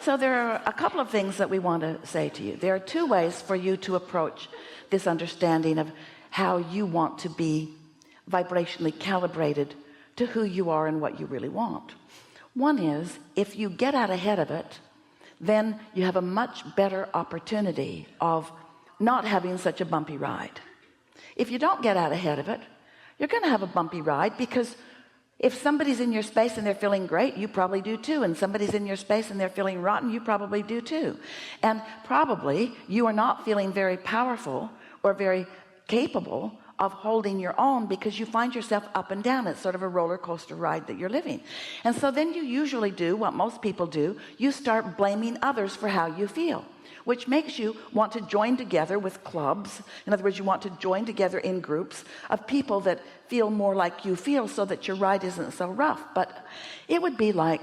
So there are a couple of things that we want to say to you. There are two ways for you to approach this understanding of how you want to be vibrationally calibrated to who you are and what you really want. One is, if you get out ahead of it, then you have a much better opportunity of not having such a bumpy ride. If you don't get out ahead of it, you're going to have a bumpy ride, because if somebody's in your space and they're feeling great, you probably do too. And somebody's in your space and they're feeling rotten, you probably do too. And probably you are not feeling very powerful or very capable of holding your own, because you find yourself up and down. It's sort of a roller coaster ride that you're living. And so then you usually do what most people do. You start blaming others for how you feel, which makes you want to join together with clubs. In other words, you want to join together in groups of people that feel more like you feel, so that your ride isn't so rough. But it would be like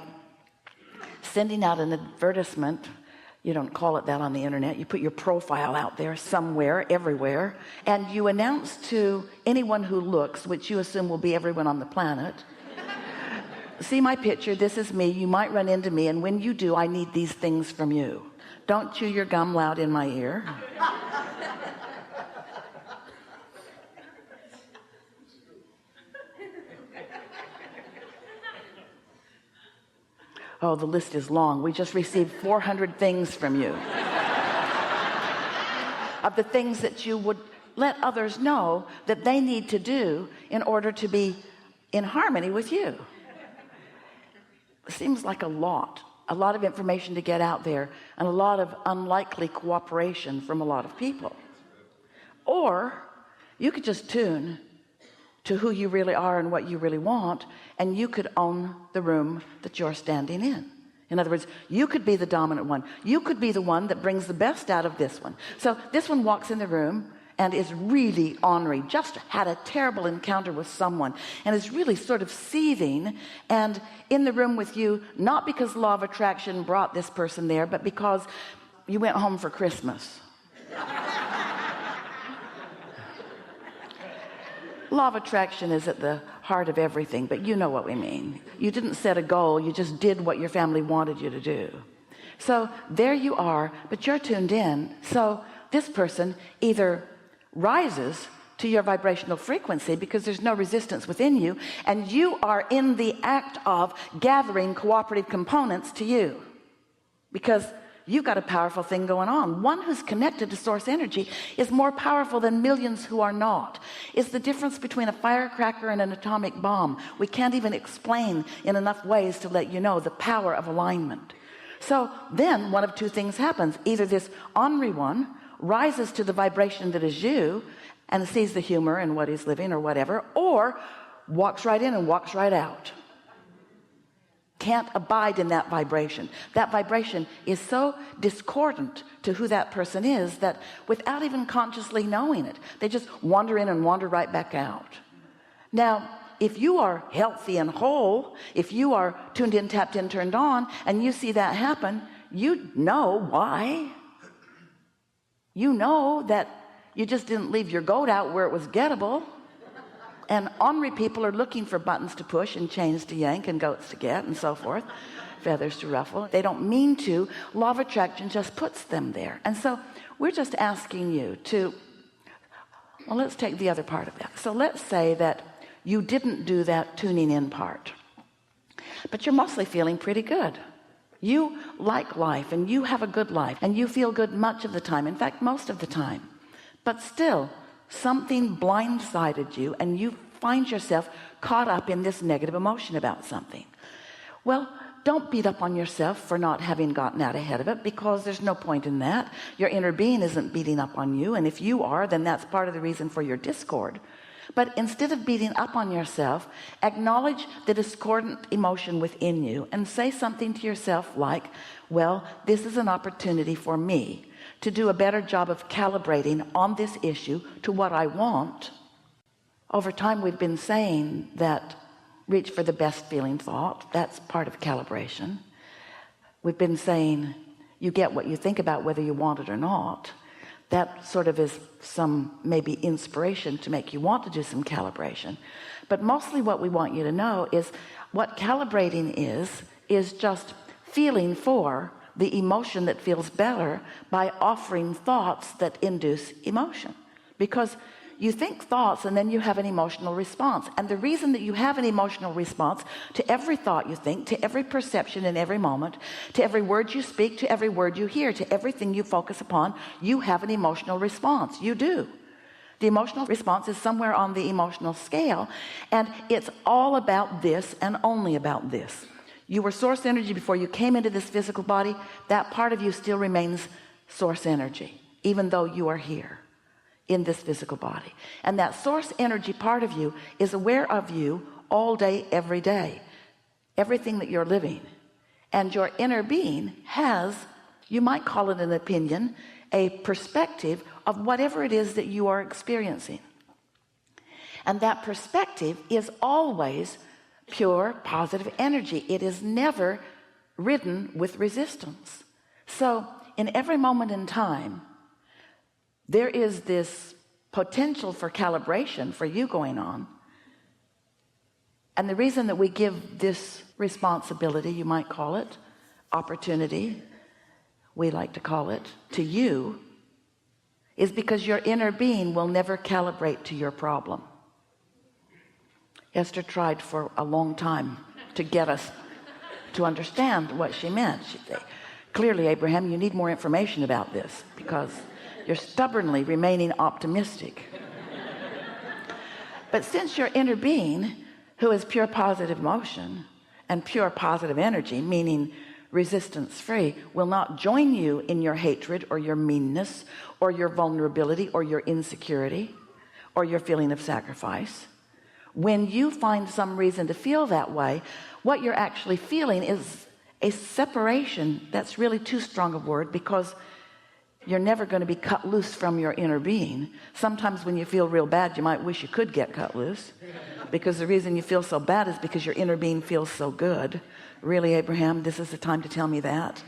sending out an advertisement. You don't call it that on the internet. You put your profile out there somewhere, everywhere, and you announce to anyone who looks, which you assume will be everyone on the planet, see my picture, this is me, you might run into me, and when you do, I need these things from you. Don't chew your gum loud in my ear. Oh, the list is long. We just received 400 things from you of the things that you would let others know that they need to do in order to be in harmony with you. It seems like a lot of information to get out there, and a lot of unlikely cooperation from a lot of people. Or you could just tune to who you really are and what you really want, and you could own the room that you're standing in. In other words, you could be the dominant one. You could be the one that brings the best out of this one. So this one walks in the room and is really ornery, just had a terrible encounter with someone, and is really sort of seething and in the room with you, not because law of attraction brought this person there, but because you went home for Christmas. Law of attraction is at the heart of everything, but you know what we mean. You didn't set a goal, you just did what your family wanted you to do. So there you are, but you're tuned in. So this person either rises to your vibrational frequency because there's no resistance within you, and you are in the act of gathering cooperative components to you, because you've got a powerful thing going on. One who's connected to source energy is more powerful than millions who are not. It's the difference between a firecracker and an atomic bomb. We can't even explain in enough ways to let you know the power of alignment. So then one of two things happens. Either this ornery one rises to the vibration that is you and sees the humor in what he's living or whatever, or walks right in and walks right out. Can't abide in that vibration. That vibration is so discordant to who that person is that without even consciously knowing it, they just wander in and wander right back out. Now, if you are healthy and whole, if you are tuned in, tapped in, turned on, and you see that happen, you know why. You know that you just didn't leave your goat out where it was gettable. And ornery people are looking for buttons to push and chains to yank and goats to get and so forth, feathers to ruffle. They don't mean to. Law of attraction just puts them there. And so we're just asking you to, well, let's take the other part of that. So let's say that you didn't do that tuning in part, but you're mostly feeling pretty good. You like life, and you have a good life, and you feel good much of the time. In fact, most of the time. But still, something blindsided you, and you find yourself caught up in this negative emotion about something. Well, don't beat up on yourself for not having gotten out ahead of it, because there's no point in that. Your inner being isn't beating up on you, and if you are, then that's part of the reason for your discord. But instead of beating up on yourself, acknowledge the discordant emotion within you and say something to yourself like, well, this is an opportunity for me to do a better job of calibrating on this issue to what I want. Over time, we've been saying that reach for the best feeling thought. That's part of calibration. We've been saying you get what you think about whether you want it or not. That sort of is some maybe inspiration to make you want to do some calibration. But mostly what we want you to know is what calibrating is just feeling for the emotion that feels better by offering thoughts that induce emotion, because you think thoughts and then you have an emotional response. And the reason that you have an emotional response to every thought you think, to every perception in every moment, to every word you speak, to every word you hear, to everything you focus upon, you have an emotional response. You do. The emotional response is somewhere on the emotional scale, and it's all about this and only about this. You were source energy before you came into this physical body. That part of you still remains source energy, even though you are here in this physical body. And that source energy part of you is aware of you all day, every day, everything that you're living. And your inner being has, you might call it an opinion, a perspective of whatever it is that you are experiencing. And that perspective is always pure positive energy. It is never ridden with resistance. So in every moment in time, there is this potential for calibration for you going on. And the reason that we give this responsibility, you might call it, opportunity, we like to call it, to you, is because your inner being will never calibrate to your problem. Esther tried for a long time to get us to understand what she meant. She'd say, clearly, Abraham, you need more information about this, because you're stubbornly remaining optimistic. But since your inner being, who is pure positive motion and pure positive energy, meaning resistance free, will not join you in your hatred or your meanness or your vulnerability or your insecurity or your feeling of sacrifice, when you find some reason to feel that way, what you're actually feeling is a separation. That's really too strong a word, because you're never going to be cut loose from your inner being. Sometimes when you feel real bad, you might wish you could get cut loose, because the reason you feel so bad is because your inner being feels so good. Really, Abraham, this is the time to tell me that?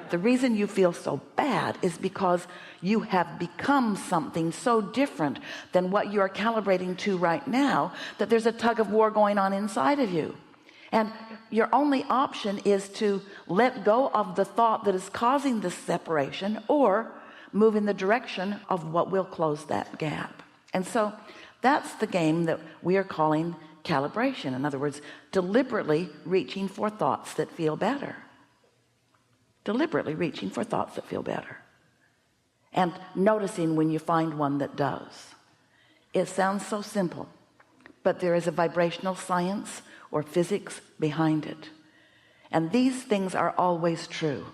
The reason you feel so bad is because you have become something so different than what you are calibrating to right now, that there's a tug of war going on inside of you. And your only option is to let go of the thought that is causing this separation, or move in the direction of what will close that gap. And so that's the game that we are calling calibration. In other words, deliberately reaching for thoughts that feel better. Deliberately reaching for thoughts that feel better. And noticing when you find one that does. It sounds so simple, but there is a vibrational science or physics behind it. And these things are always true.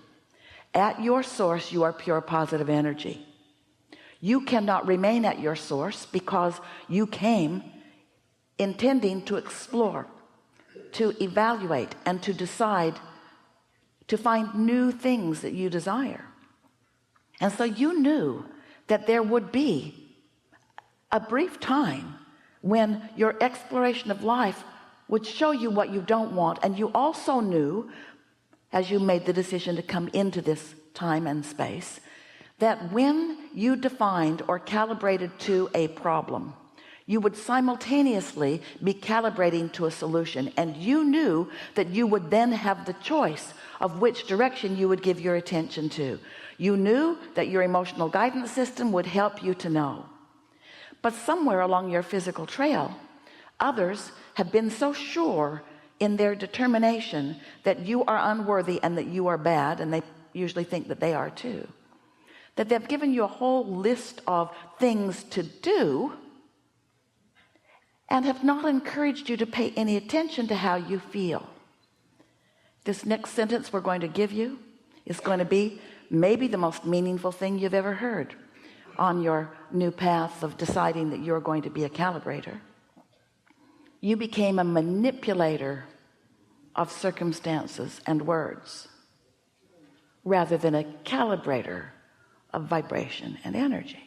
At your source, you are pure positive energy. You cannot remain at your source because you came intending to explore, to evaluate, and to decide, to find new things that you desire. And so you knew that there would be a brief time when your exploration of life would show you what you don't want. And you also knew, as you made the decision to come into this time and space, that when you defined or calibrated to a problem, you would simultaneously be calibrating to a solution. And you knew that you would then have the choice of which direction you would give your attention to. You knew that your emotional guidance system would help you to know. But somewhere along your physical trail, others have been so sure in their determination that you are unworthy and that you are bad, and they usually think that they are too, that they've given you a whole list of things to do and have not encouraged you to pay any attention to how you feel. This next sentence we're going to give you is going to be maybe the most meaningful thing you've ever heard on your new path of deciding that you're going to be a calibrator. You became a manipulator of circumstances and words rather than a calibrator of vibration and energy.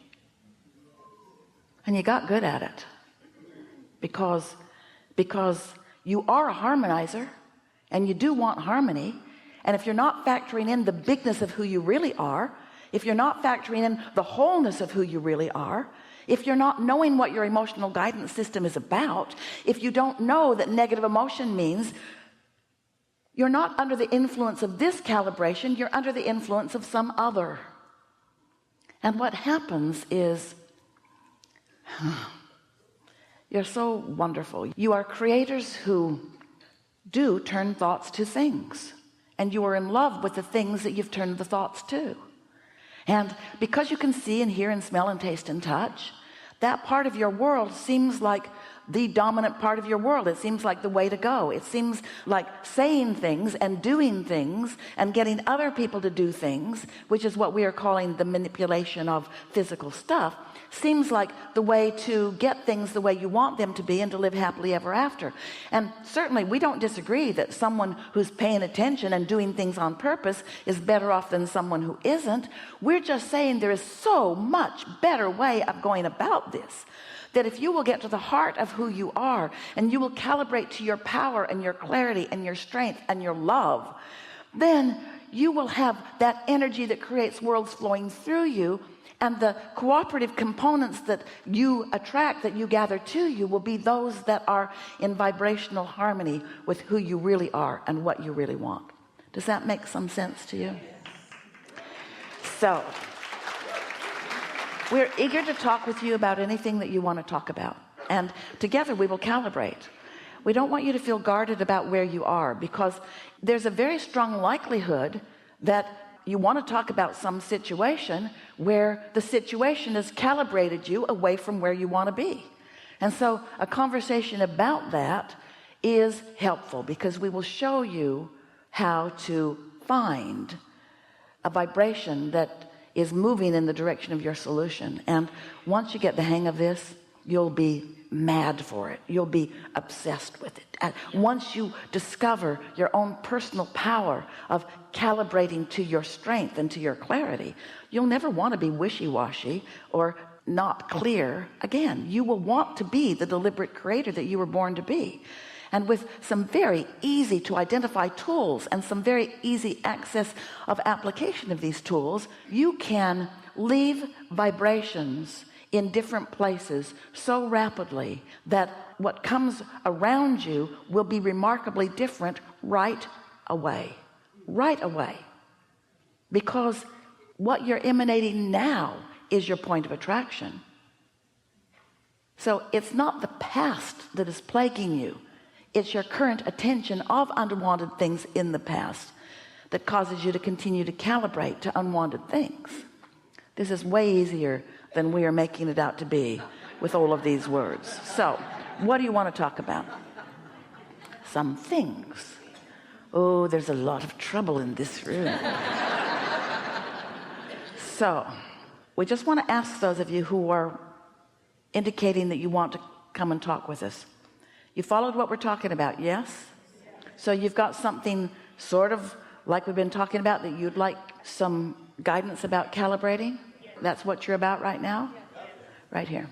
And you got good at it because you are a harmonizer and you do want harmony. And if you're not factoring in the bigness of who you really are, if you're not factoring in the wholeness of who you really are, if you're not knowing what your emotional guidance system is about, if you don't know that negative emotion means You're not under the influence of this calibration, you're under the influence of some other. And what happens is, you're so wonderful. You are creators who do turn thoughts to things, and you are in love with the things that you've turned the thoughts to. And because you can see and hear and smell and taste and touch, that part of your world seems like the dominant part of your world. It seems like the way to go. It seems like saying things and doing things and getting other people to do things, which is what we are calling the manipulation of physical stuff, seems like the way to get things the way you want them to be and to live happily ever after. And certainly we don't disagree that someone who's paying attention and doing things on purpose is better off than someone who isn't. We're just saying there is so much better way of going about this, that if you will get to the heart of who you are and you will calibrate to your power and your clarity and your strength and your love, then you will have that energy that creates worlds flowing through you, and the cooperative components that you attract, that you gather to you, will be those that are in vibrational harmony with who you really are and what you really want. Does that make some sense to you? So we're eager to talk with you about anything that you want to talk about, and together we will calibrate. We don't want you to feel guarded about where you are, because there's a very strong likelihood that you want to talk about some situation where the situation has calibrated you away from where you want to be. And so a conversation about that is helpful, because we will show you how to find a vibration that is moving in the direction of your solution. And once you get the hang of this, you'll be mad for it. You'll be obsessed with it. And once you discover your own personal power of calibrating to your strength and to your clarity, you'll never want to be wishy-washy or not clear again. You will want to be the deliberate creator that you were born to be. And with some very easy to identify tools and some very easy access of application of these tools, you can leave vibrations in different places so rapidly that what comes around you will be remarkably different right away, because what you're emanating now is your point of attraction. So it's not the past that is plaguing you. It's your current attention of unwanted things in the past that causes you to continue to calibrate to unwanted things. This is way easier than we are making it out to be with all of these words. So what do you want to talk about? Some things. Oh, there's a lot of trouble in this room. So we just want to ask those of you who are indicating that you want to come and talk with us. You followed what we're talking about, yes? So you've got something sort of like we've been talking about that you'd like some guidance about calibrating? That's what you're about right now? Right here.